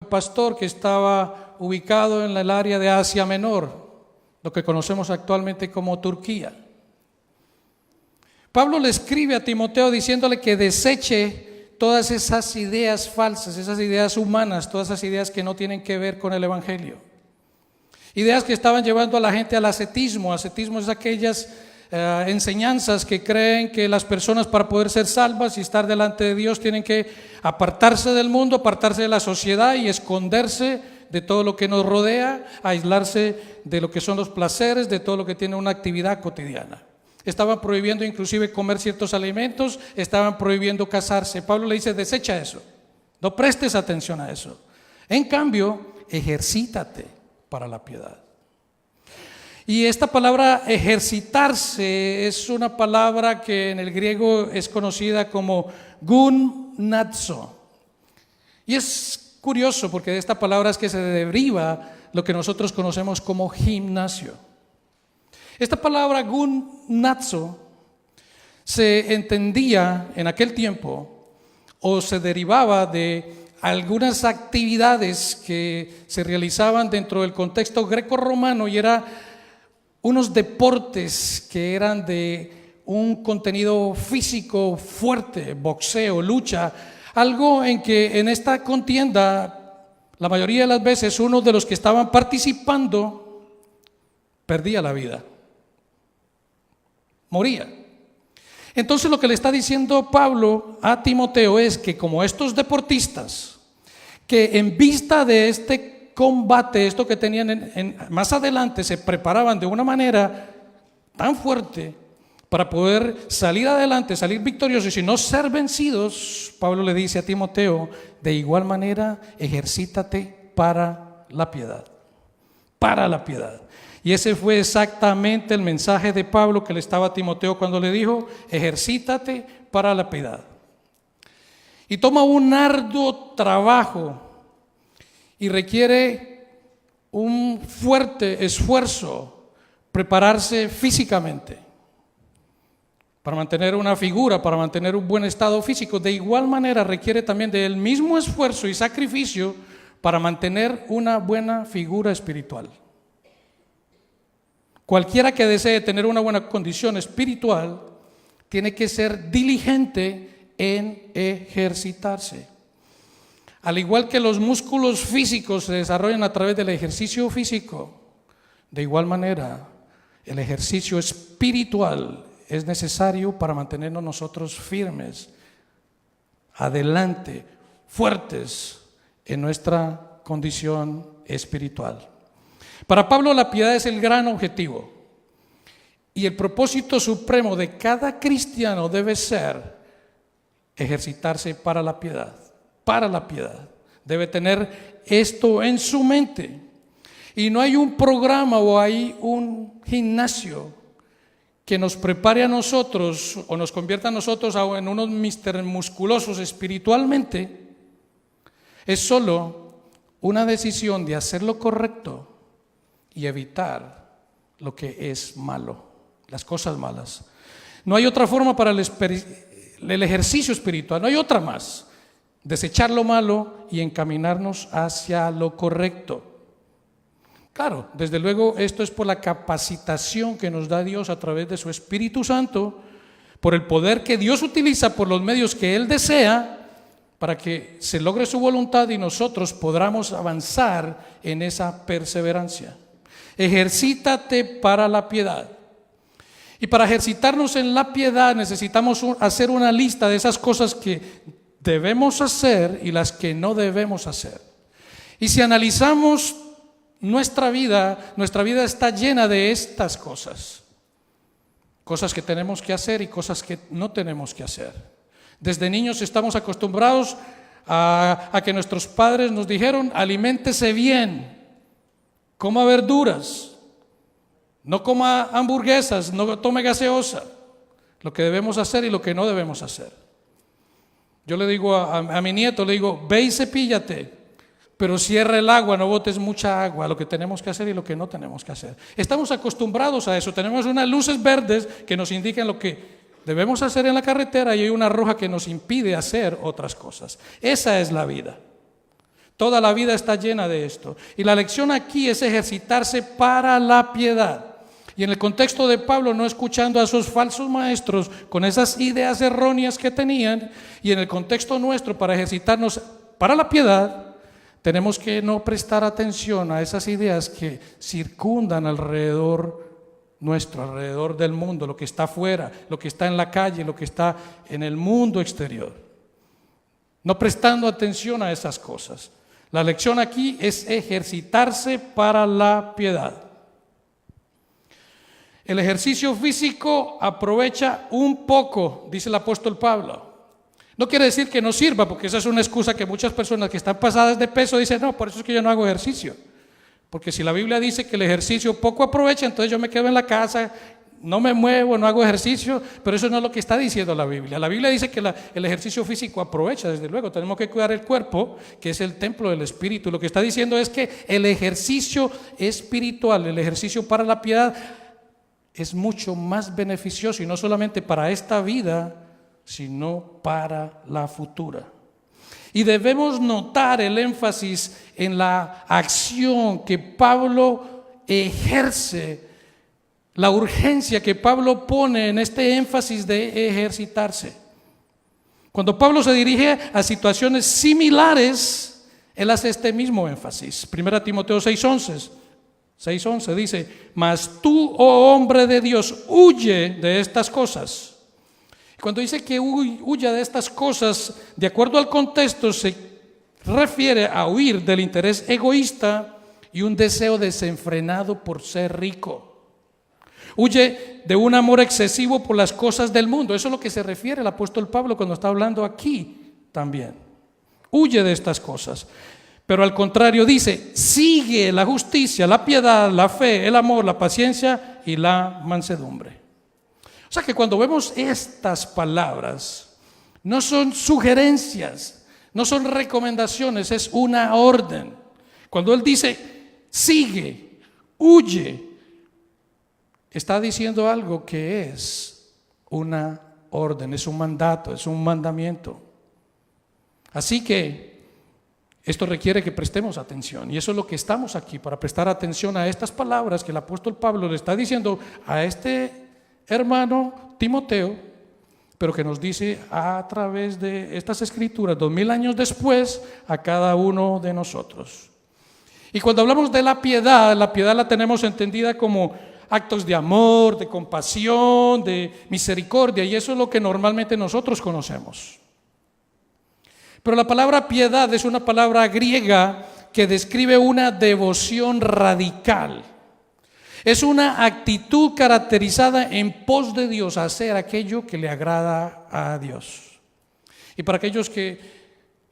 pastor que estaba ubicado en el área de Asia Menor, lo que conocemos actualmente como Turquía. Pablo le escribe a Timoteo diciéndole que deseche todas esas ideas falsas, esas ideas humanas, todas esas ideas que no tienen que ver con el Evangelio. Ideas que estaban llevando a la gente al ascetismo. Ascetismo es aquellas enseñanzas que creen que las personas, para poder ser salvas y estar delante de Dios, tienen que apartarse del mundo, apartarse de la sociedad y esconderse de todo lo que nos rodea, aislarse de lo que son los placeres, de todo lo que tiene una actividad cotidiana. Estaban prohibiendo inclusive comer ciertos alimentos, estaban prohibiendo casarse. Pablo le dice: desecha eso, no prestes atención a eso. En cambio, ejercítate para la piedad. Y esta palabra ejercitarse es una palabra que en el griego es conocida como gymnazo. Y es curioso porque de esta palabra es que se deriva lo que nosotros conocemos como gimnasio. Esta palabra gymnazo se entendía en aquel tiempo o se derivaba de algunas actividades que se realizaban dentro del contexto greco-romano, y era unos deportes que eran de un contenido físico fuerte, boxeo, lucha, algo en que en esta contienda la mayoría de las veces uno de los que estaban participando perdía la vida, moría. Entonces lo que le está diciendo Pablo a Timoteo es que, como estos deportistas, que en vista de este combate, esto que tenían más adelante, se preparaban de una manera tan fuerte para poder salir adelante, salir victoriosos y no ser vencidos, Pablo le dice a Timoteo: de igual manera ejercítate para la piedad, para la piedad. Y ese fue exactamente el mensaje de Pablo que le estaba a Timoteo cuando le dijo: ejercítate para la piedad. Y toma un arduo trabajo y requiere un fuerte esfuerzo prepararse físicamente para mantener una figura, para mantener un buen estado físico. De igual manera requiere también del mismo esfuerzo y sacrificio para mantener una buena figura espiritual. Cualquiera que desee tener una buena condición espiritual tiene que ser diligente en ejercitarse. Al igual que los músculos físicos se desarrollan a través del ejercicio físico, de igual manera el ejercicio espiritual es necesario para mantenernos nosotros firmes, adelante, fuertes en nuestra condición espiritual. Para Pablo, la piedad es el gran objetivo, y el propósito supremo de cada cristiano debe ser ejercitarse para la piedad. Para la piedad. Debe tener esto en su mente. Y no hay un programa o hay un gimnasio que nos prepare a nosotros o nos convierta a nosotros en unos mister musculosos espiritualmente. Es solo una decisión de hacer lo correcto y evitar lo que es malo, las cosas malas. No hay otra forma para el ejercicio espiritual, no hay otra más. Desechar lo malo y encaminarnos hacia lo correcto. Claro, desde luego esto es por la capacitación que nos da Dios a través de su Espíritu Santo, por el poder que Dios utiliza por los medios que Él desea para que se logre su voluntad y nosotros podamos avanzar en esa perseverancia. Ejercítate para la piedad. Y para ejercitarnos en la piedad necesitamos hacer una lista de esas cosas que debemos hacer y las que no debemos hacer. Y si analizamos nuestra vida está llena de estas cosas. Cosas que tenemos que hacer y cosas que no tenemos que hacer. Desde niños estamos acostumbrados a que nuestros padres nos dijeron: aliméntese bien, coma verduras, no coma hamburguesas, no tome gaseosa. Lo que debemos hacer y lo que no debemos hacer. Yo le digo a mi nieto, le digo: ve y cepíllate, pero cierra el agua, no botes mucha agua, lo que tenemos que hacer y lo que no tenemos que hacer. Estamos acostumbrados a eso, tenemos unas luces verdes que nos indican lo que debemos hacer en la carretera y hay una roja que nos impide hacer otras cosas. Esa es la vida. Toda la vida está llena de esto. Y la lección aquí es ejercitarse para la piedad. Y en el contexto de Pablo, no escuchando a sus falsos maestros con esas ideas erróneas que tenían, y en el contexto nuestro, para ejercitarnos para la piedad, tenemos que no prestar atención a esas ideas que circundan alrededor nuestro, alrededor del mundo, lo que está afuera, lo que está en la calle, lo que está en el mundo exterior. No prestando atención a esas cosas. La lección aquí es ejercitarse para la piedad. El ejercicio físico aprovecha un poco, dice el apóstol Pablo. No quiere decir que no sirva, porque esa es una excusa que muchas personas que están pasadas de peso dicen, no, por eso es que yo no hago ejercicio. Porque si la Biblia dice que el ejercicio poco aprovecha, entonces yo me quedo en la casa, no me muevo, no hago ejercicio, pero eso no es lo que está diciendo la Biblia. La Biblia dice que el ejercicio físico aprovecha, desde luego, tenemos que cuidar el cuerpo, que es el templo del Espíritu. Lo que está diciendo es que el ejercicio espiritual, el ejercicio para la piedad, es mucho más beneficioso, y no solamente para esta vida, sino para la futura. Y debemos notar el énfasis en la acción que Pablo ejerce, la urgencia que Pablo pone en este énfasis de ejercitarse. Cuando Pablo se dirige a situaciones similares, él hace este mismo énfasis. 1 Timoteo 6:11 dice, mas tú, oh hombre de Dios, huye de estas cosas. Cuando dice que huya de estas cosas, de acuerdo al contexto, se refiere a huir del interés egoísta y un deseo desenfrenado por ser rico. Huye de un amor excesivo por las cosas del mundo. Eso es lo que se refiere el apóstol Pablo cuando está hablando aquí también. Huye de estas cosas. Pero al contrario dice, sigue la justicia, la piedad, la fe, el amor, la paciencia y la mansedumbre. O sea que cuando vemos estas palabras, no son sugerencias, no son recomendaciones, es una orden. Cuando él dice, sigue, huye, está diciendo algo que es una orden, es un mandato, es un mandamiento. Así que esto requiere que prestemos atención, y eso es lo que estamos aquí, para prestar atención a estas palabras que el apóstol Pablo le está diciendo a este hermano Timoteo, pero que nos dice a través de estas escrituras 2000 años después a cada uno de nosotros. Y cuando hablamos de la piedad la tenemos entendida como actos de amor, de compasión, de misericordia, y eso es lo que normalmente nosotros conocemos. Pero la palabra piedad es una palabra griega que describe una devoción radical. Es una actitud caracterizada en pos de Dios, hacer aquello que le agrada a Dios. Y para aquellos que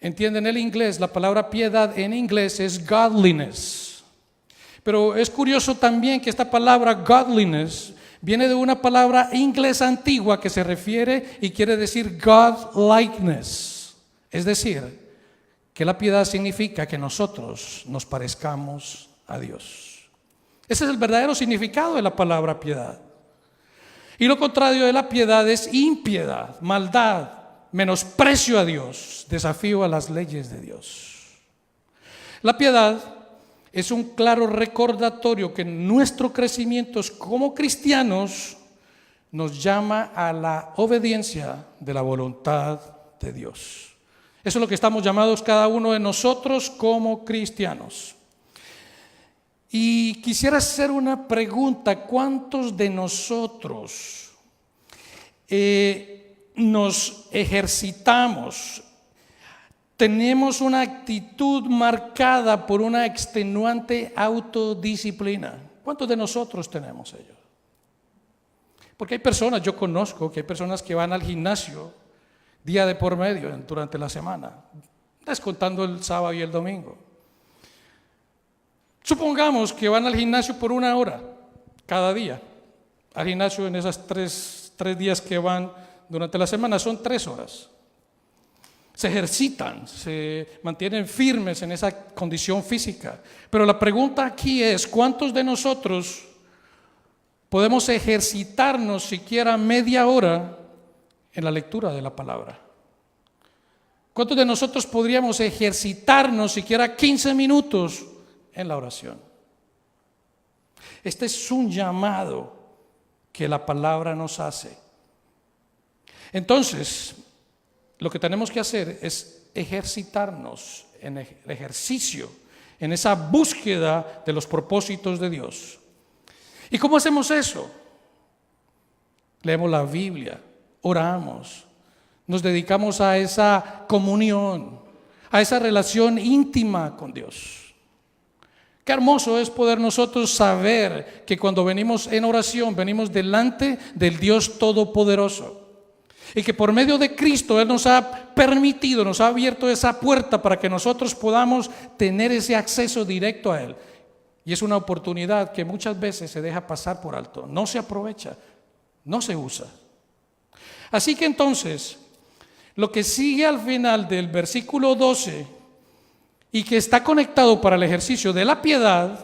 entienden el inglés, la palabra piedad en inglés es godliness. Pero es curioso también que esta palabra godliness viene de una palabra inglesa antigua que se refiere y quiere decir godlikeness. Es decir, que la piedad significa que nosotros nos parezcamos a Dios. Ese es el verdadero significado de la palabra piedad. Y lo contrario de la piedad es impiedad, maldad, menosprecio a Dios, desafío a las leyes de Dios. La piedad es un claro recordatorio que nuestro crecimiento como cristianos nos llama a la obediencia de la voluntad de Dios. Eso es lo que estamos llamados cada uno de nosotros como cristianos. Y quisiera hacer una pregunta: ¿cuántos de nosotros nos ejercitamos? Tenemos una actitud marcada por una extenuante autodisciplina. ¿Cuántos de nosotros tenemos ello? Porque hay personas, yo conozco que hay personas que van al gimnasio día de por medio durante la semana, descontando el sábado y el domingo. Supongamos que van al gimnasio por 1 hora cada día. Al gimnasio en esas tres días que van durante la semana son 3 horas. Se ejercitan, se mantienen firmes en esa condición física. Pero la pregunta aquí es: ¿cuántos de nosotros podemos ejercitarnos siquiera media hora en la lectura de la palabra? ¿Cuántos de nosotros podríamos ejercitarnos siquiera 15 minutos en la oración? Este es un llamado que la palabra nos hace. Entonces, lo que tenemos que hacer es ejercitarnos en el ejercicio, en esa búsqueda de los propósitos de Dios. ¿Y cómo hacemos eso? Leemos la Biblia, oramos, nos dedicamos a esa comunión, a esa relación íntima con Dios. Qué hermoso es poder nosotros saber que cuando venimos en oración, venimos delante del Dios Todopoderoso. Y que por medio de Cristo Él nos ha permitido, nos ha abierto esa puerta para que nosotros podamos tener ese acceso directo a Él. Y es una oportunidad que muchas veces se deja pasar por alto, no se aprovecha, no se usa. Así que entonces, lo que sigue al final del versículo 12 y que está conectado para el ejercicio de la piedad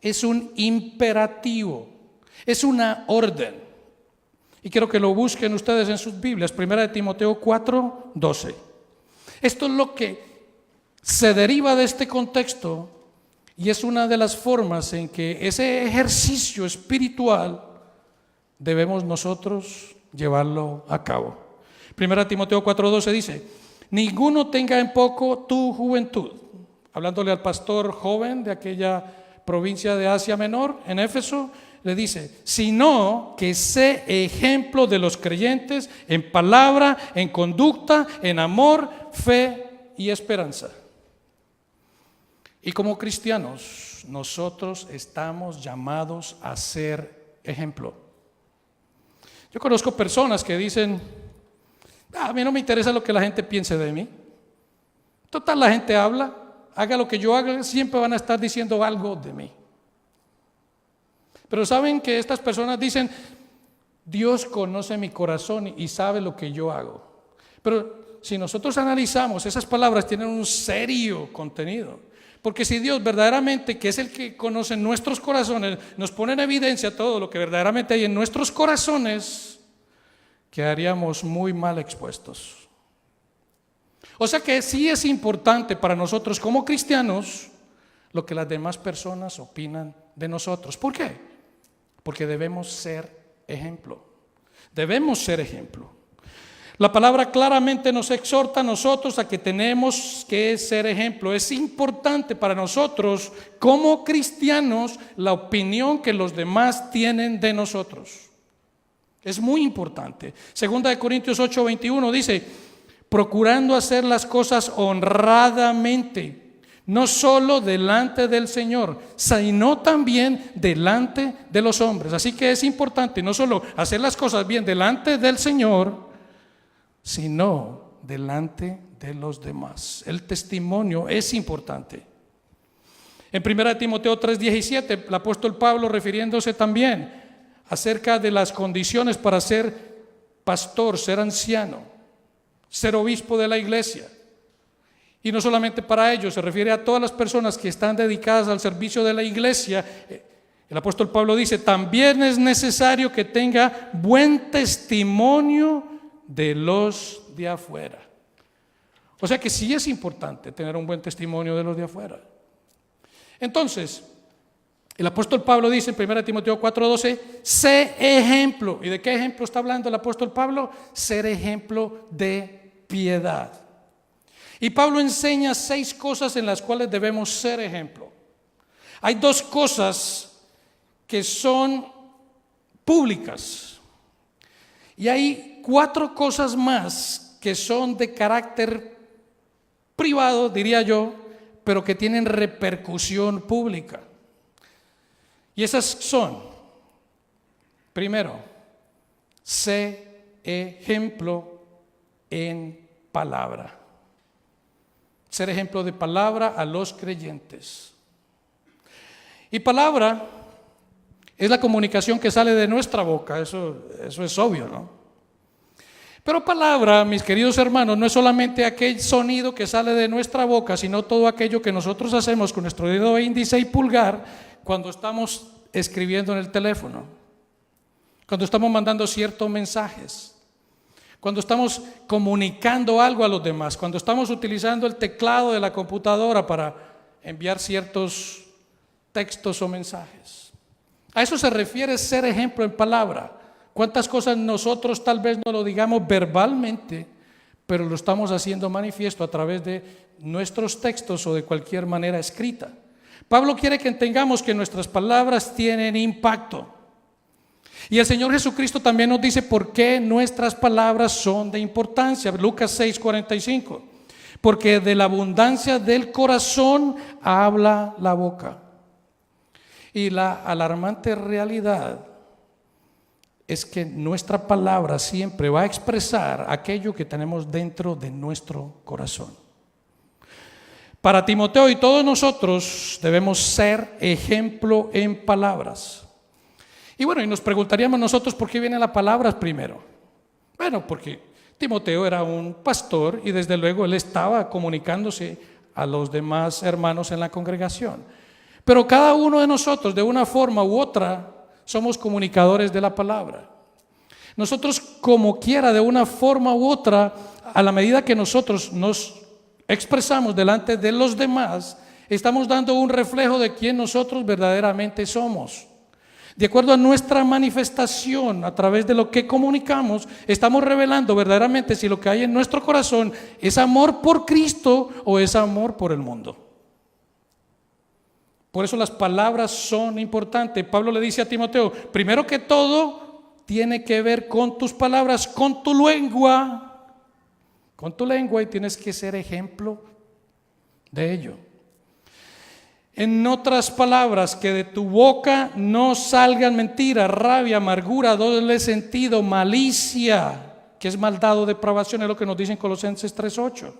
es un imperativo, es una orden. Y quiero que lo busquen ustedes en sus Biblias, 1 Timoteo 4, 12. Esto es lo que se deriva de este contexto y es una de las formas en que ese ejercicio espiritual debemos nosotros llevarlo a cabo. 1 Timoteo 4:12 dice: ninguno tenga en poco tu juventud. Hablándole al pastor joven de aquella provincia de Asia Menor, en Éfeso, le dice: sino que sé ejemplo de los creyentes en palabra, en conducta, en amor, fe y esperanza. Y como cristianos, nosotros estamos llamados a ser ejemplo. Yo conozco personas que dicen: a mí no me interesa lo que la gente piense de mí. Total, la gente habla, haga lo que yo haga, siempre van a estar diciendo algo de mí. Pero saben que estas personas dicen: Dios conoce mi corazón y sabe lo que yo hago. Pero si nosotros analizamos, esas palabras tienen un serio contenido. Porque si Dios verdaderamente, que es el que conoce nuestros corazones, nos pone en evidencia todo lo que verdaderamente hay en nuestros corazones, quedaríamos muy mal expuestos. O sea que sí es importante para nosotros como cristianos lo que las demás personas opinan de nosotros. ¿Por qué? Porque debemos ser ejemplo. Debemos ser ejemplo. La palabra claramente nos exhorta a nosotros a que tenemos que ser ejemplo. Es importante para nosotros como cristianos la opinión que los demás tienen de nosotros. Es muy importante. Segunda de Corintios 8:21 dice: procurando hacer las cosas honradamente, no solo delante del Señor, sino también delante de los hombres. Así que es importante no solo hacer las cosas bien delante del Señor, sino delante de los demás. El testimonio es importante. En 1 Timoteo 3:17, el apóstol Pablo, refiriéndose también acerca de las condiciones para ser pastor, ser anciano, ser obispo de la iglesia. Y no solamente para ellos, se refiere a todas las personas que están dedicadas al servicio de la iglesia. El apóstol Pablo dice: también es necesario que tenga buen testimonio de los de afuera. O sea que sí es importante tener un buen testimonio de los de afuera. Entonces, el apóstol Pablo dice en 1 Timoteo 4:12: sé ejemplo. ¿Y de qué ejemplo está hablando el apóstol Pablo? Ser ejemplo de piedad. Y Pablo enseña 6 cosas en las cuales debemos ser ejemplo. Hay 2 cosas que son públicas y hay 4 cosas más que son de carácter privado, diría yo, pero que tienen repercusión pública. Y esas son: primero, sé ejemplo en palabra. Ser ejemplo de palabra a los creyentes. Y palabra es la comunicación que sale de nuestra boca, eso es obvio, ¿no? Pero palabra, mis queridos hermanos, no es solamente aquel sonido que sale de nuestra boca, sino todo aquello que nosotros hacemos con nuestro dedo índice y pulgar cuando estamos escribiendo en el teléfono, cuando estamos mandando ciertos mensajes, cuando estamos comunicando algo a los demás, cuando estamos utilizando el teclado de la computadora para enviar ciertos textos o mensajes. A eso se refiere ser ejemplo en palabra. ¿Cuántas cosas nosotros tal vez no lo digamos verbalmente, pero lo estamos haciendo manifiesto a través de nuestros textos o de cualquier manera escrita? Pablo quiere que entendamos que nuestras palabras tienen impacto. Y el Señor Jesucristo también nos dice por qué nuestras palabras son de importancia. Lucas 6:45. Porque de la abundancia del corazón habla la boca. Y la alarmante realidad es que nuestra palabra siempre va a expresar aquello que tenemos dentro de nuestro corazón. Para Timoteo y todos nosotros debemos ser ejemplo en palabras. Y bueno, y nos preguntaríamos nosotros por qué vienen las palabras primero. Bueno, porque Timoteo era un pastor y desde luego él estaba comunicándose a los demás hermanos en la congregación. Pero cada uno de nosotros, de una forma u otra, somos comunicadores de la palabra. Nosotros, como quiera, de una forma u otra, a la medida que nosotros nos expresamos delante de los demás, estamos dando un reflejo de quién nosotros verdaderamente somos. De acuerdo a nuestra manifestación, a través de lo que comunicamos, estamos revelando verdaderamente si lo que hay en nuestro corazón es amor por Cristo o es amor por el mundo. Por eso las palabras son importantes. Pablo le dice a Timoteo, primero que todo, tiene que ver con tus palabras, con tu lengua, y tienes que ser ejemplo de ello. En otras palabras, que de tu boca no salgan mentiras, rabia, amargura, doble sentido, malicia, que es maldad o depravación, es lo que nos dice en Colosenses 3:8.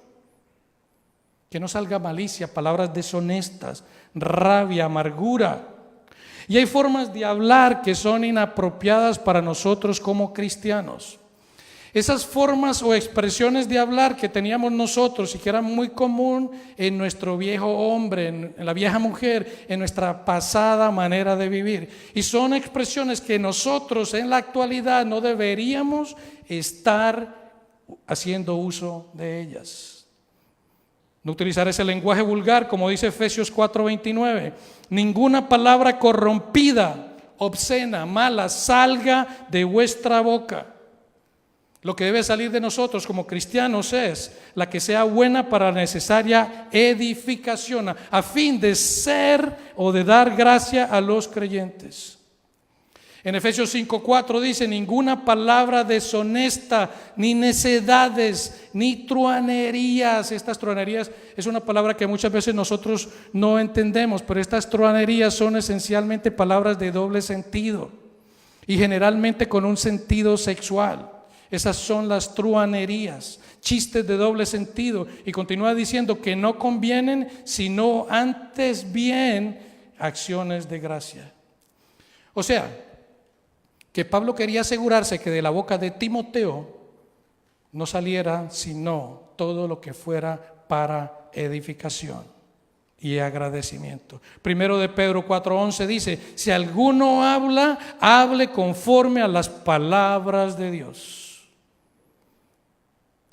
Que no salga malicia, palabras deshonestas, rabia, amargura. Y hay formas de hablar que son inapropiadas para nosotros como cristianos. Esas formas o expresiones de hablar que teníamos nosotros y que eran muy común en nuestro viejo hombre, en la vieja mujer, en nuestra pasada manera de vivir. Y son expresiones que nosotros en la actualidad no deberíamos estar haciendo uso de ellas. No utilizar ese lenguaje vulgar, como dice Efesios 4:29. Ninguna palabra corrompida, obscena, mala, salga de vuestra boca. Lo que debe salir de nosotros como cristianos es la que sea buena para la necesaria edificación, a fin de ser o de dar gracia a los creyentes. En Efesios 5:4 dice, ninguna palabra deshonesta, ni necedades, ni truanerías. Estas truanerías es una palabra que muchas veces nosotros no entendemos, pero estas truanerías son esencialmente palabras de doble sentido y generalmente con un sentido sexual. Esas son las truanerías, chistes de doble sentido. Y continúa diciendo que no convienen, sino antes bien acciones de gracia. O sea, que Pablo quería asegurarse que de la boca de Timoteo no saliera sino todo lo que fuera para edificación y agradecimiento. Primero de Pedro 4:11 dice, si alguno habla, hable conforme a las palabras de Dios.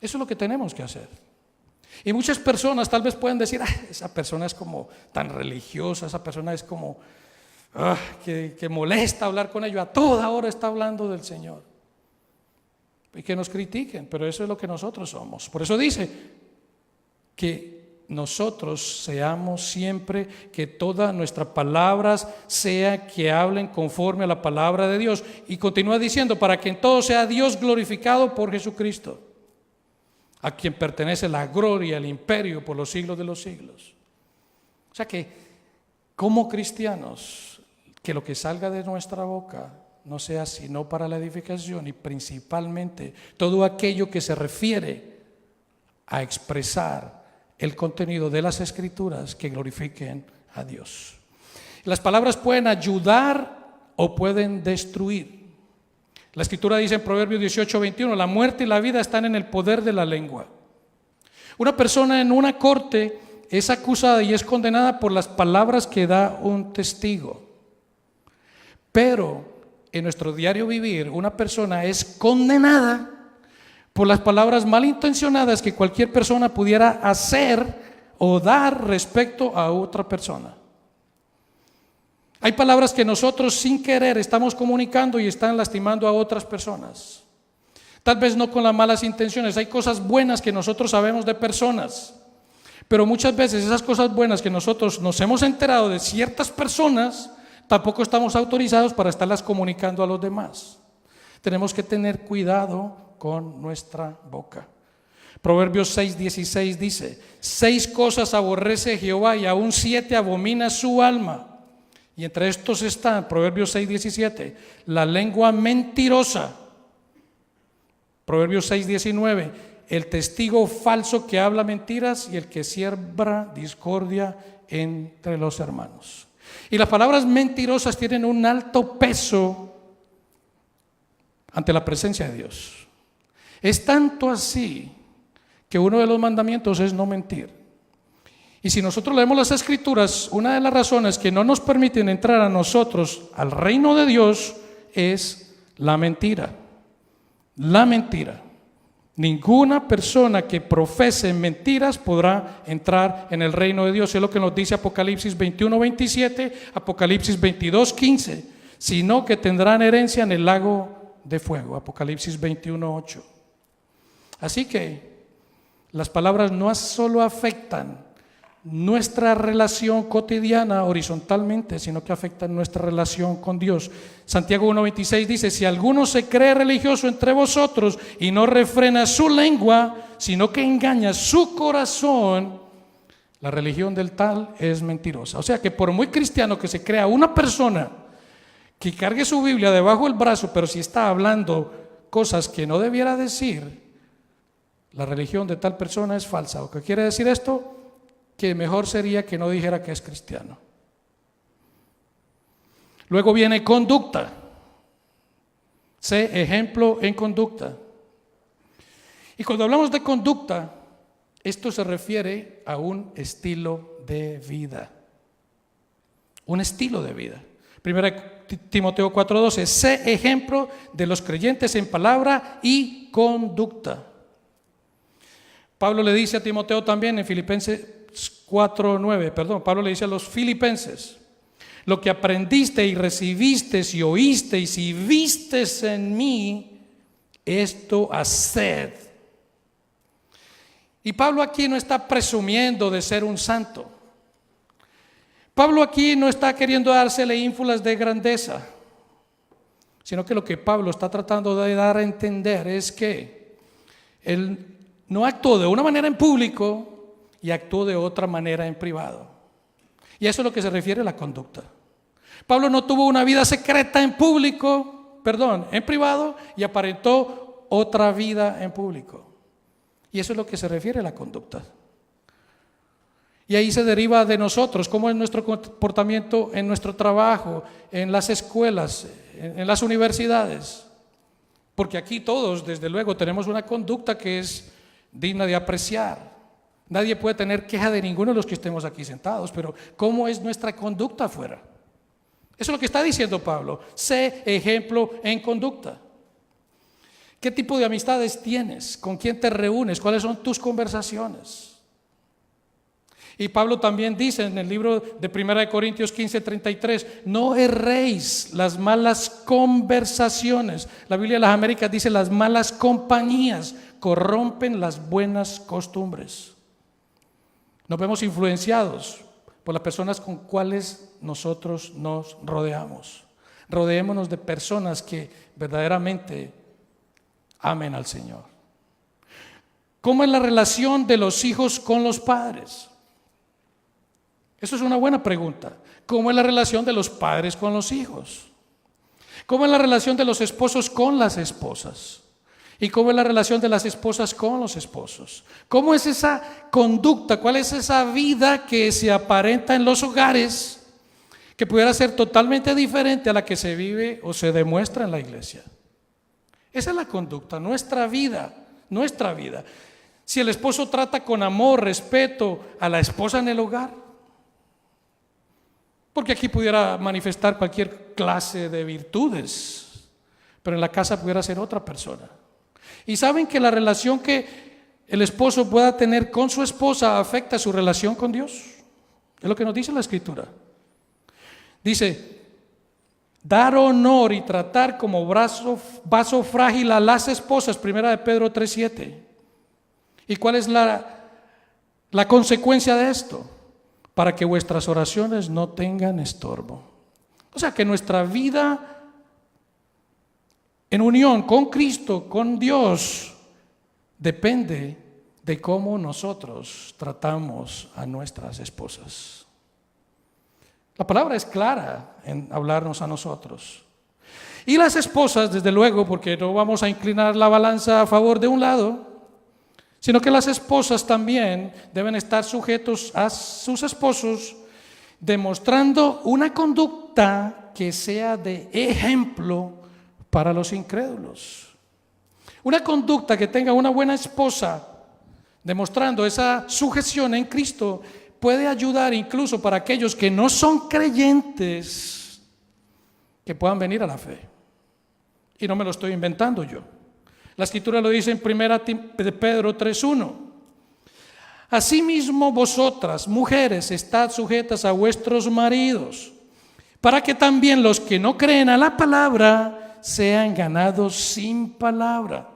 Eso es lo que tenemos que hacer. Y muchas personas tal vez pueden decir, esa persona es como tan religiosa, esa persona es como que molesta hablar con ellos, a toda hora está hablando del Señor. Y que nos critiquen, pero eso es lo que nosotros somos. Por eso dice que nosotros seamos siempre, que todas nuestras palabras sea que hablen conforme a la palabra de Dios. Y continúa diciendo, para que en todo sea Dios glorificado por Jesucristo, a quien pertenece la gloria, el imperio por los siglos de los siglos. O sea que como cristianos, que lo que salga de nuestra boca no sea sino para la edificación y principalmente todo aquello que se refiere a expresar el contenido de las Escrituras que glorifiquen a Dios. Las palabras pueden ayudar o pueden destruir. La Escritura dice en Proverbios 18:21, la muerte y la vida están en el poder de la lengua. Una persona en una corte es acusada y es condenada por las palabras que da un testigo. Pero en nuestro diario vivir, una persona es condenada por las palabras malintencionadas que cualquier persona pudiera hacer o dar respecto a otra persona. Hay palabras que nosotros sin querer estamos comunicando y están lastimando a otras personas. Tal vez no con las malas intenciones, hay cosas buenas que nosotros sabemos de personas, pero muchas veces esas cosas buenas que nosotros nos hemos enterado de ciertas personas, tampoco estamos autorizados para estarlas comunicando a los demás. Tenemos que tener cuidado con nuestra boca. Proverbios 6:16 dice: 6 cosas aborrece Jehová y aún 7 abomina su alma. Y entre estos están, Proverbios 6:17, la lengua mentirosa. Proverbios 6:19, el testigo falso que habla mentiras y el que siembra discordia entre los hermanos. Y las palabras mentirosas tienen un alto peso ante la presencia de Dios. Es tanto así que uno de los mandamientos es no mentir. Y si nosotros leemos las Escrituras, una de las razones que no nos permiten entrar a nosotros al reino de Dios es la mentira. La mentira. Ninguna persona que profese mentiras podrá entrar en el reino de Dios. Es lo que nos dice Apocalipsis 21:27, Apocalipsis 22:15, sino que tendrán herencia en el lago de fuego. Apocalipsis 21:8. Así que las palabras no solo afectan nuestra relación cotidiana horizontalmente, sino que afectan nuestra relación con Dios. Santiago 1:26 dice: si alguno se cree religioso entre vosotros y no refrena su lengua, sino que engaña su corazón, la religión del tal es mentirosa. O sea que por muy cristiano que se crea una persona que cargue su Biblia debajo del brazo, pero si está hablando cosas que no debiera decir, la religión de tal persona es falsa. ¿O qué quiere decir esto? Que mejor sería que no dijera que es cristiano. Luego viene conducta. Sé ejemplo en conducta. Y cuando hablamos de conducta, esto se refiere a un estilo de vida. Un estilo de vida. Primera Timoteo 4:12, sé ejemplo de los creyentes en palabra y conducta. Pablo le dice a Timoteo también en Filipenses 4:9, Pablo le dice a los filipenses: lo que aprendiste y recibiste y oíste y vistes en mí, esto haced. Y Pablo aquí no está presumiendo de ser un santo. Pablo aquí no está queriendo dársele ínfulas de grandeza, sino que lo que Pablo está tratando de dar a entender es que él no actuó de una manera en público y actuó de otra manera en privado. Y eso es lo que se refiere a la conducta. Pablo no tuvo una vida secreta en privado, y aparentó otra vida en público. Y eso es lo que se refiere a la conducta. Y ahí se deriva de nosotros, cómo es nuestro comportamiento en nuestro trabajo, en las escuelas, en las universidades. Porque aquí todos, desde luego, tenemos una conducta que es digna de apreciar. Nadie puede tener queja de ninguno de los que estemos aquí sentados, pero ¿cómo es nuestra conducta afuera? Eso es lo que está diciendo Pablo. Sé ejemplo en conducta. ¿Qué tipo de amistades tienes? ¿Con quién te reúnes? ¿Cuáles son tus conversaciones? Y Pablo también dice en el libro de 1 Corintios 15:33, no erréis las malas conversaciones. La Biblia de las Américas dice: las malas compañías corrompen las buenas costumbres. Nos vemos influenciados por las personas con cuales nosotros nos rodeamos. Rodeémonos de personas que verdaderamente amen al Señor. ¿Cómo es la relación de los hijos con los padres? Eso es una buena pregunta. ¿Cómo es la relación de los padres con los hijos? ¿Cómo es la relación de los esposos con las esposas? ¿Y cómo es la relación de las esposas con los esposos? ¿Cómo es esa conducta? ¿Cuál es esa vida que se aparenta en los hogares que pudiera ser totalmente diferente a la que se vive o se demuestra en la iglesia? Esa es la conducta, nuestra vida. Si el esposo trata con amor, respeto a la esposa en el hogar, porque aquí pudiera manifestar cualquier clase de virtudes, pero en la casa pudiera ser otra persona. Y saben que la relación que el esposo pueda tener con su esposa afecta su relación con Dios. Es lo que nos dice la Escritura. Dice, dar honor y tratar como vaso frágil a las esposas, 1 Pedro 3:7. ¿Y cuál es la consecuencia de esto? Para que vuestras oraciones no tengan estorbo. O sea, que nuestra vida en unión con Cristo, con Dios, depende de cómo nosotros tratamos a nuestras esposas. La palabra es clara en hablarnos a nosotros. Y las esposas, desde luego, porque no vamos a inclinar la balanza a favor de un lado, sino que las esposas también deben estar sujetos a sus esposos, demostrando una conducta que sea de ejemplo para los incrédulos. Una conducta que tenga una buena esposa, demostrando esa sujeción en Cristo, puede ayudar incluso para aquellos que no son creyentes, que puedan venir a la fe. Y no me lo estoy inventando yo. La Escritura lo dice en 1 Pedro 3:1. Asimismo vosotras, mujeres, estad sujetas a vuestros maridos, para que también los que no creen a la palabra sean ganados sin palabra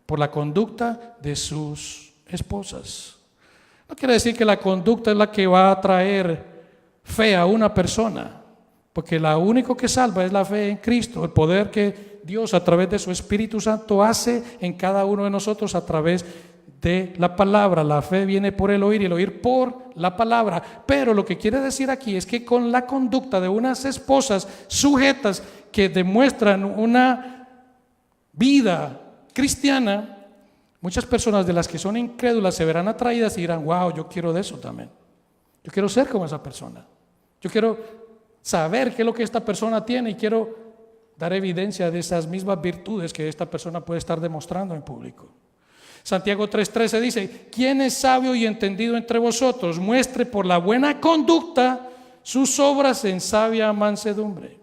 por la conducta de sus esposas. No quiere decir que la conducta es la que va a traer fe a una persona, porque lo único que salva es la fe en Cristo, el poder que Dios a través de su Espíritu Santo hace en cada uno de nosotros a través de la palabra. La fe viene por el oír y el oír por la palabra. Pero lo que quiere decir aquí es que con la conducta de unas esposas sujetas que demuestran una vida cristiana, muchas personas de las que son incrédulas se verán atraídas y dirán, wow, yo quiero de eso también. Yo quiero ser como esa persona. Yo quiero saber qué es lo que esta persona tiene y quiero dar evidencia de esas mismas virtudes que esta persona puede estar demostrando en público. Santiago 3:13 dice, ¿quién es sabio y entendido entre vosotros? Muestre por la buena conducta sus obras en sabia mansedumbre.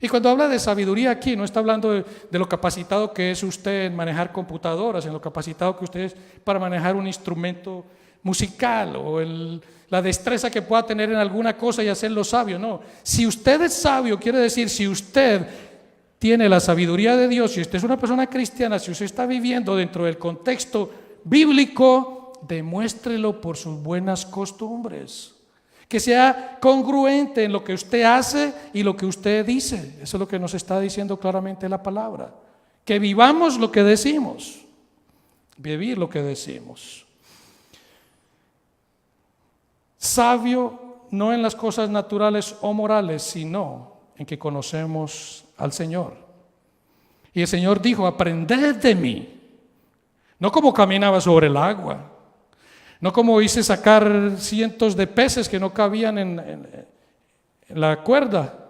Y cuando habla de sabiduría aquí, no está hablando de lo capacitado que es usted en manejar computadoras, en lo capacitado que usted es para manejar un instrumento musical o la destreza que pueda tener en alguna cosa y hacerlo sabio. No, si usted es sabio, quiere decir, si usted tiene la sabiduría de Dios, si usted es una persona cristiana, si usted está viviendo dentro del contexto bíblico, demuéstrelo por sus buenas costumbres. Que sea congruente en lo que usted hace y lo que usted dice. Eso es lo que nos está diciendo claramente la palabra. Que vivamos lo que decimos. Vivir lo que decimos. Sabio no en las cosas naturales o morales, sino en que conocemos al Señor. Y el Señor dijo, aprended de mí. No como caminaba sobre el agua. No como hice sacar cientos de peces que no cabían en la cuerda.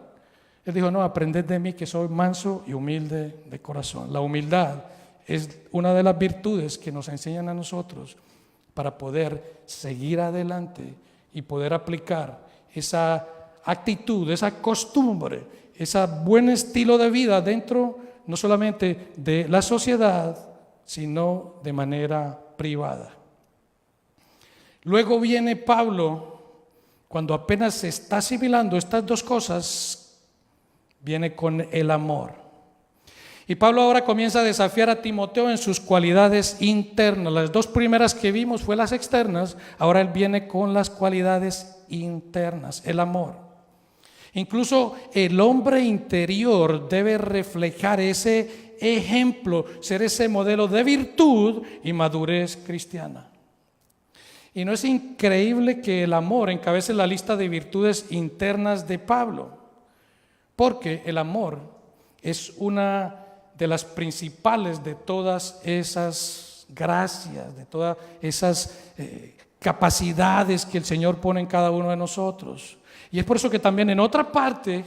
Él dijo, no, aprended de mí que soy manso y humilde de corazón. La humildad es una de las virtudes que nos enseñan a nosotros para poder seguir adelante y poder aplicar esa actitud, esa costumbre, ese buen estilo de vida dentro no solamente de la sociedad, sino de manera privada. Luego viene Pablo, cuando apenas se está asimilando estas dos cosas, viene con el amor. Y Pablo ahora comienza a desafiar a Timoteo en sus cualidades internas. Las dos primeras que vimos fue las externas, ahora él viene con las cualidades internas, el amor. Incluso el hombre interior debe reflejar ese ejemplo, ser ese modelo de virtud y madurez cristiana. Y ¿no es increíble que el amor encabece la lista de virtudes internas de Pablo? Porque el amor es una de las principales de todas esas gracias, de todas esas capacidades que el Señor pone en cada uno de nosotros. Y es por eso que también en otra parte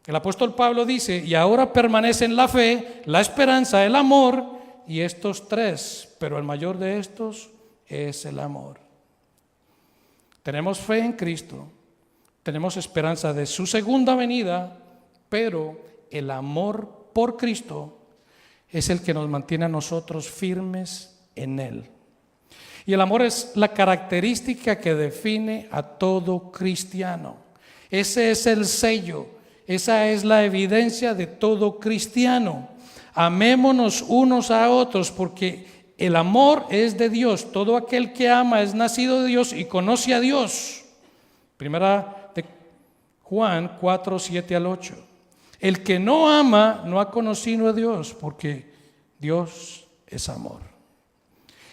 el apóstol Pablo dice, y ahora permanecen la fe, la esperanza, el amor, y estos tres, pero el mayor de estos es el amor. Tenemos fe en Cristo, tenemos esperanza de su segunda venida, pero el amor por Cristo es el que nos mantiene a nosotros firmes en Él. Y el amor es la característica que define a todo cristiano. Ese es el sello, esa es la evidencia de todo cristiano. Amémonos unos a otros, porque el amor es de Dios. Todo aquel que ama es nacido de Dios y conoce a Dios. Primera de Juan 4, 7 al 8. El que no ama no ha conocido a Dios, porque Dios es amor.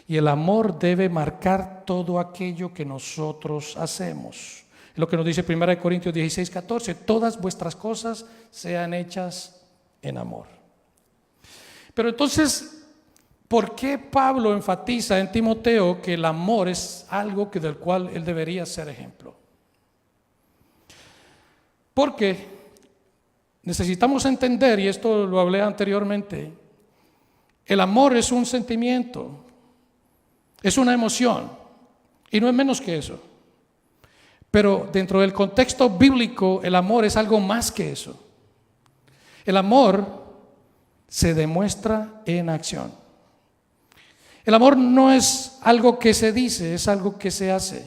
Y el amor debe marcar todo aquello que nosotros hacemos. Lo que nos dice 1 Corintios 16, 14. Todas vuestras cosas sean hechas en amor. Pero entonces, ¿por qué Pablo enfatiza en Timoteo que el amor es algo del cual él debería ser ejemplo? Porque necesitamos entender, y esto lo hablé anteriormente, el amor es un sentimiento, es una emoción, y no es menos que eso. Pero dentro del contexto bíblico, el amor es algo más que eso. El amor se demuestra en acción. El amor no es algo que se dice, es algo que se hace.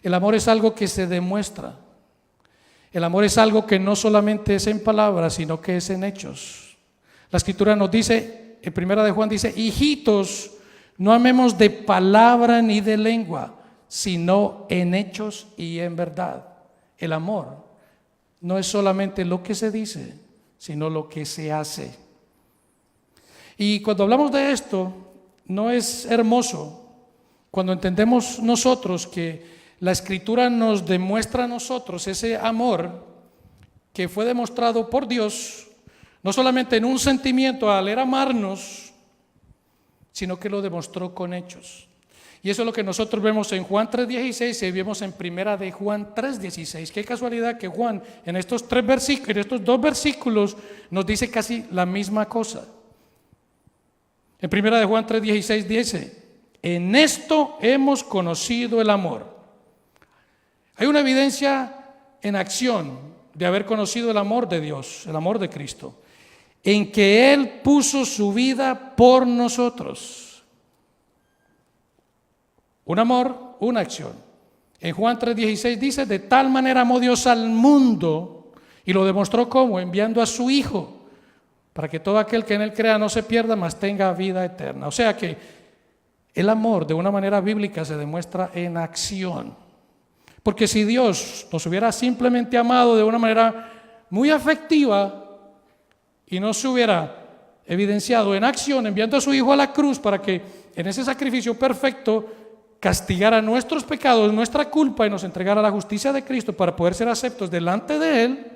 El amor es algo que se demuestra. El amor es algo que no solamente es en palabras, sino que es en hechos. La Escritura nos dice, en 1 de Juan dice, hijitos, no amemos de palabra ni de lengua, sino en hechos y en verdad. El amor no es solamente lo que se dice, sino lo que se hace. Y cuando hablamos de esto, no es hermoso cuando entendemos nosotros que la Escritura nos demuestra a nosotros ese amor que fue demostrado por Dios, no solamente en un sentimiento al él amarnos, sino que lo demostró con hechos. Y eso es lo que nosotros vemos en Juan 3:16 y vemos en 1 de Juan 3:16. Qué casualidad que Juan en estos dos versículos nos dice casi la misma cosa. En 1 de Juan 3:16 dice, en esto hemos conocido el amor. Hay una evidencia en acción de haber conocido el amor de Dios, el amor de Cristo, en que Él puso su vida por nosotros. Un amor, una acción. En Juan 3:16 dice, de tal manera amó Dios al mundo, y lo demostró como enviando a su Hijo, para que todo aquel que en Él crea no se pierda, mas tenga vida eterna. O sea que el amor de una manera bíblica se demuestra en acción. Porque si Dios nos hubiera simplemente amado de una manera muy afectiva, y no se hubiera evidenciado en acción enviando a su Hijo a la cruz para que en ese sacrificio perfecto castigara nuestros pecados, nuestra culpa y nos entregara la justicia de Cristo para poder ser aceptos delante de Él,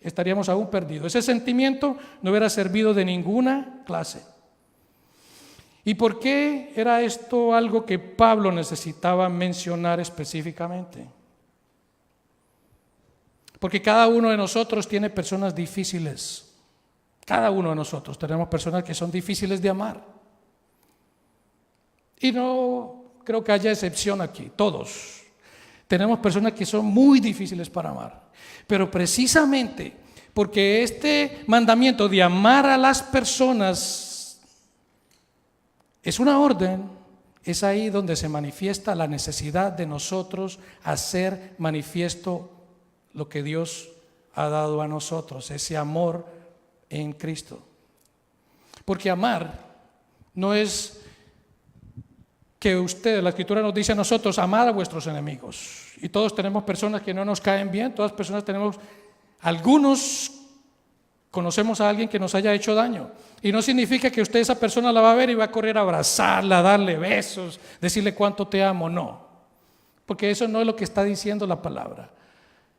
estaríamos aún perdidos. Ese sentimiento no hubiera servido de ninguna clase. ¿Y por qué era esto algo que Pablo necesitaba mencionar específicamente? Porque cada uno de nosotros tiene personas difíciles. Cada uno de nosotros tenemos personas que son difíciles de amar. Y no creo que haya excepción aquí, todos. Tenemos personas que son muy difíciles para amar. Pero precisamente porque este mandamiento de amar a las personas es una orden, es ahí donde se manifiesta la necesidad de nosotros hacer manifiesto lo que Dios ha dado a nosotros, ese amor en Cristo. Porque amar no es que la Escritura nos dice a nosotros, amad a vuestros enemigos. Y todos tenemos personas que no nos caen bien, todas personas tenemos, algunos conocemos a alguien que nos haya hecho daño. Y no significa que usted esa persona la va a ver y va a correr a abrazarla, darle besos, decirle cuánto te amo, no. Porque eso no es lo que está diciendo la palabra.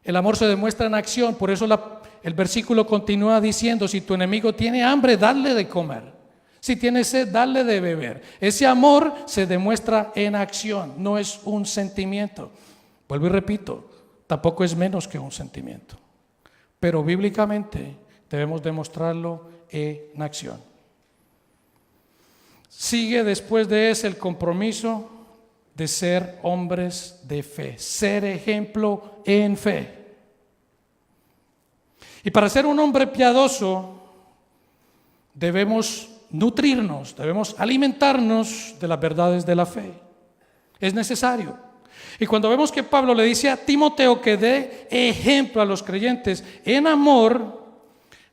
El amor se demuestra en acción, por eso el versículo continúa diciendo, si tu enemigo tiene hambre, dale de comer. Si tiene sed, dale de beber. Ese amor se demuestra en acción, no es un sentimiento. Vuelvo y repito, tampoco es menos que un sentimiento. Pero bíblicamente debemos demostrarlo en acción. Sigue después de ese el compromiso de ser hombres de fe, ser ejemplo en fe. Y para ser un hombre piadoso, debemos nutrirnos, debemos alimentarnos de las verdades de la fe. Es necesario. Y cuando vemos que Pablo le dice a Timoteo que dé ejemplo a los creyentes en amor,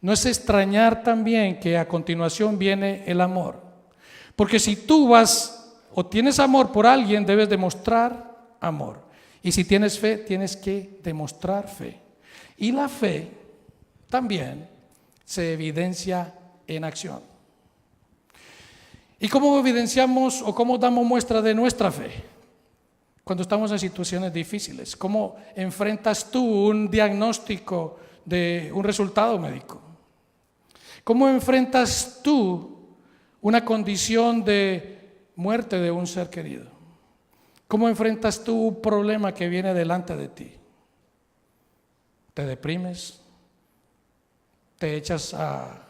no es extrañar también que a continuación viene el amor. Porque si tú vas o tienes amor por alguien, debes demostrar amor. Y si tienes fe, tienes que demostrar fe. Y la fe también se evidencia en acción. ¿Y cómo evidenciamos o cómo damos muestra de nuestra fe? Cuando estamos en situaciones difíciles. ¿Cómo enfrentas tú un diagnóstico de un resultado médico? ¿Cómo enfrentas tú una condición de muerte de un ser querido? ¿Cómo enfrentas tú un problema que viene delante de ti? ¿Te deprimes? ¿Te echas al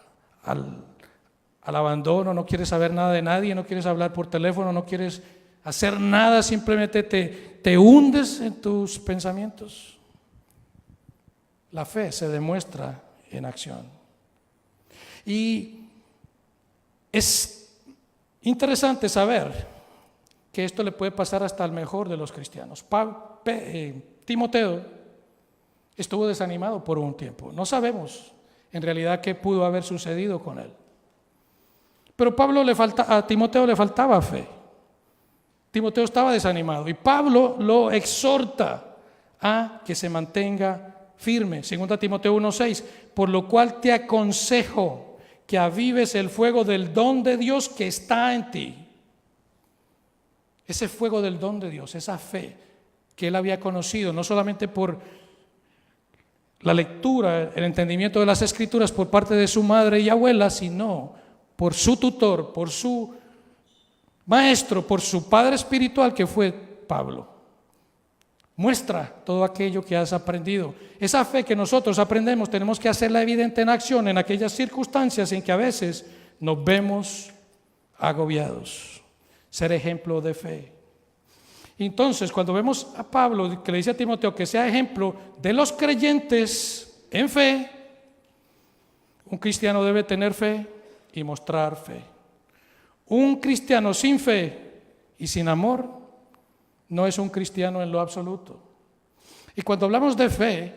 abandono? ¿No quieres saber nada de nadie? ¿No quieres hablar por teléfono? ¿No quieres hacer nada? ¿Simplemente te hundes en tus pensamientos? La fe se demuestra en acción. Y es interesante saber que esto le puede pasar hasta al mejor de los cristianos. Timoteo estuvo desanimado por un tiempo. No sabemos en realidad qué pudo haber sucedido con él. Pero a Timoteo le faltaba fe. Timoteo estaba desanimado y Pablo lo exhorta a que se mantenga firme. 2 Timoteo 1:6, por lo cual te aconsejo que avives el fuego del don de Dios que está en ti. Ese fuego del don de Dios, esa fe que él había conocido, no solamente por la lectura, el entendimiento de las Escrituras por parte de su madre y abuela, sino por su tutor, por su maestro, por su padre espiritual que fue Pablo. Muestra todo aquello que has aprendido. Esa fe que nosotros aprendemos tenemos que hacerla evidente en acción en aquellas circunstancias en que a veces nos vemos agobiados. Ser ejemplo de fe. Entonces, cuando vemos a Pablo que le dice a Timoteo que sea ejemplo de los creyentes en fe, un cristiano debe tener fe y mostrar fe. Un cristiano sin fe y sin amor no es un cristiano en lo absoluto. Y cuando hablamos de fe,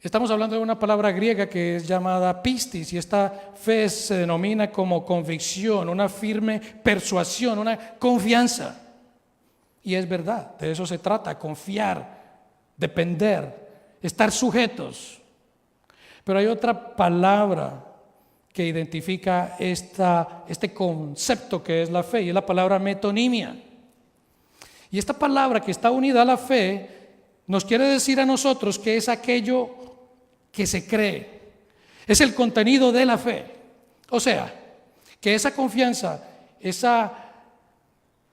estamos hablando de una palabra griega que es llamada pistis, y esta fe se denomina como convicción, una firme persuasión, una confianza. Y es verdad, de eso se trata, confiar, depender, estar sujetos. Pero hay otra palabra que identifica este concepto que es la fe, y es la palabra metonimia. Y esta palabra que está unida a la fe nos quiere decir a nosotros que es aquello que se cree, es el contenido de la fe. O sea, que esa confianza, esa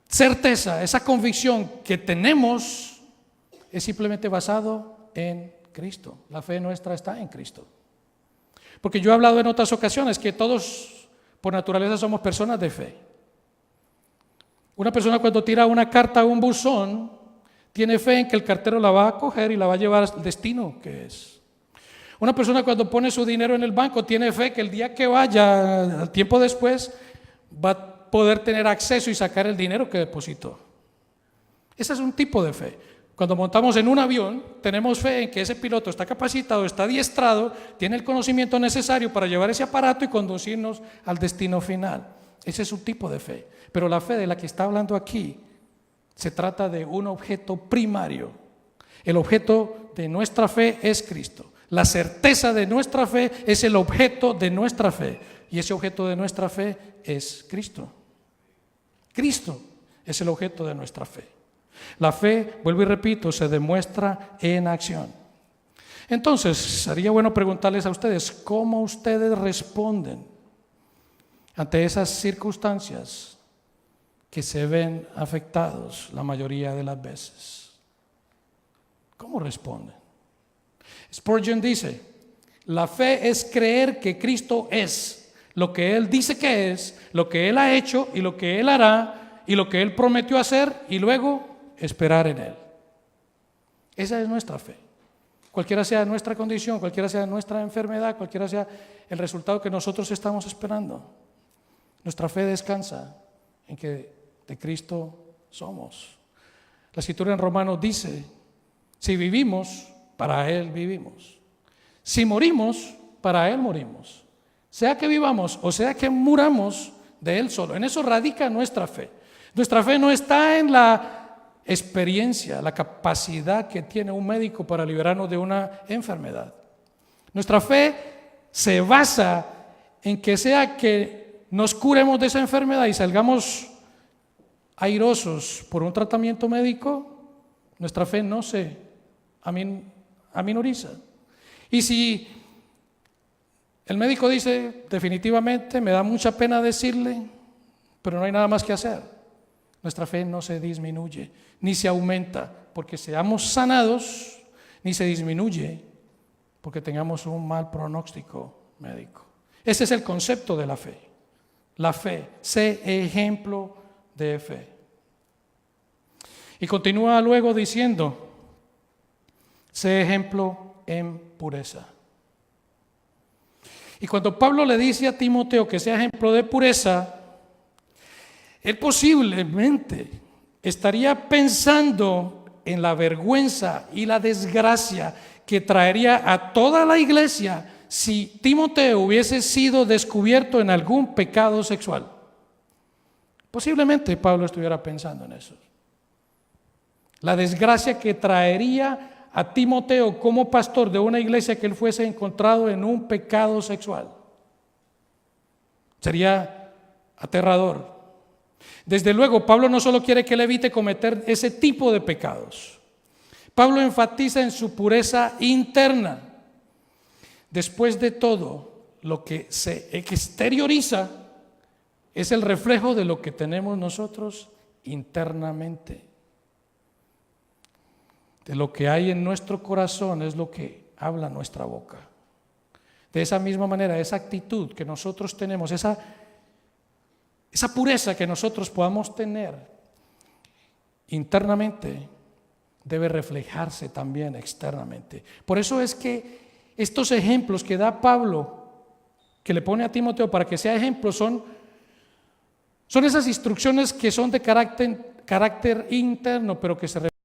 certeza, esa convicción que tenemos es simplemente basado en Cristo. La fe nuestra está en Cristo. Porque yo he hablado en otras ocasiones que todos por naturaleza somos personas de fe. Una persona cuando tira una carta a un buzón tiene fe en que el cartero la va a coger y la va a llevar al destino que es. Una persona cuando pone su dinero en el banco tiene fe que el día que vaya, al tiempo después, va a poder tener acceso y sacar el dinero que depositó. Ese es un tipo de fe. Cuando montamos en un avión, tenemos fe en que ese piloto está capacitado, está adiestrado, tiene el conocimiento necesario para llevar ese aparato y conducirnos al destino final. Ese es un tipo de fe. Pero la fe de la que está hablando aquí se trata de un objeto primario. El objeto de nuestra fe es Cristo. La certeza de nuestra fe es el objeto de nuestra fe. Y ese objeto de nuestra fe es Cristo. Cristo es el objeto de nuestra fe. La fe, vuelvo y repito, se demuestra en acción. Entonces, sería bueno preguntarles a ustedes, ¿cómo ustedes responden ante esas circunstancias que se ven afectados la mayoría de las veces? ¿Cómo responden? Spurgeon dice, la fe es creer que Cristo es lo que Él dice que es, lo que Él ha hecho y lo que Él hará y lo que Él prometió hacer y luego esperar en Él. Esa es nuestra fe. cualquiera sea nuestra condición, cualquiera sea nuestra enfermedad, cualquiera sea el resultado que nosotros estamos esperando. Nuestra fe descansa en que de Cristo somos. La Escritura en Romanos dice, si vivimos, para Él vivimos. Si morimos, para Él morimos. Sea que vivamos o sea que muramos, de Él solo. En eso radica nuestra fe. Nuestra fe no está en la experiencia, la capacidad que tiene un médico para liberarnos de una enfermedad. Nuestra fe se basa en que sea que nos curemos de esa enfermedad y salgamos airosos por un tratamiento médico, nuestra fe no se aminoriza. Y si el médico dice, definitivamente, me da mucha pena decirle, pero no hay nada más que hacer, nuestra fe no se disminuye, ni se aumenta porque seamos sanados, ni se disminuye porque tengamos un mal pronóstico médico. Ese es el concepto de la fe. La fe, sé ejemplo de fe. Y continúa luego diciendo, sé ejemplo en pureza. Y cuando Pablo le dice a Timoteo que sea ejemplo de pureza, él posiblemente estaría pensando en la vergüenza y la desgracia que traería a toda la iglesia si Timoteo hubiese sido descubierto en algún pecado sexual. Posiblemente Pablo estuviera pensando en eso. La desgracia que traería a Timoteo como pastor de una iglesia que él fuese encontrado en un pecado sexual. Sería aterrador. Desde luego, Pablo no solo quiere que él evite cometer ese tipo de pecados. Pablo enfatiza en su pureza interna. Después de todo, lo que se exterioriza es el reflejo de lo que tenemos nosotros internamente. De lo que hay en nuestro corazón es lo que habla nuestra boca. De esa misma manera, esa actitud que nosotros tenemos, esa pureza que nosotros podamos tener internamente, debe reflejarse también externamente. Por eso es que estos ejemplos que da Pablo, que le pone a Timoteo para que sea ejemplo, son esas instrucciones que son de carácter interno, pero que se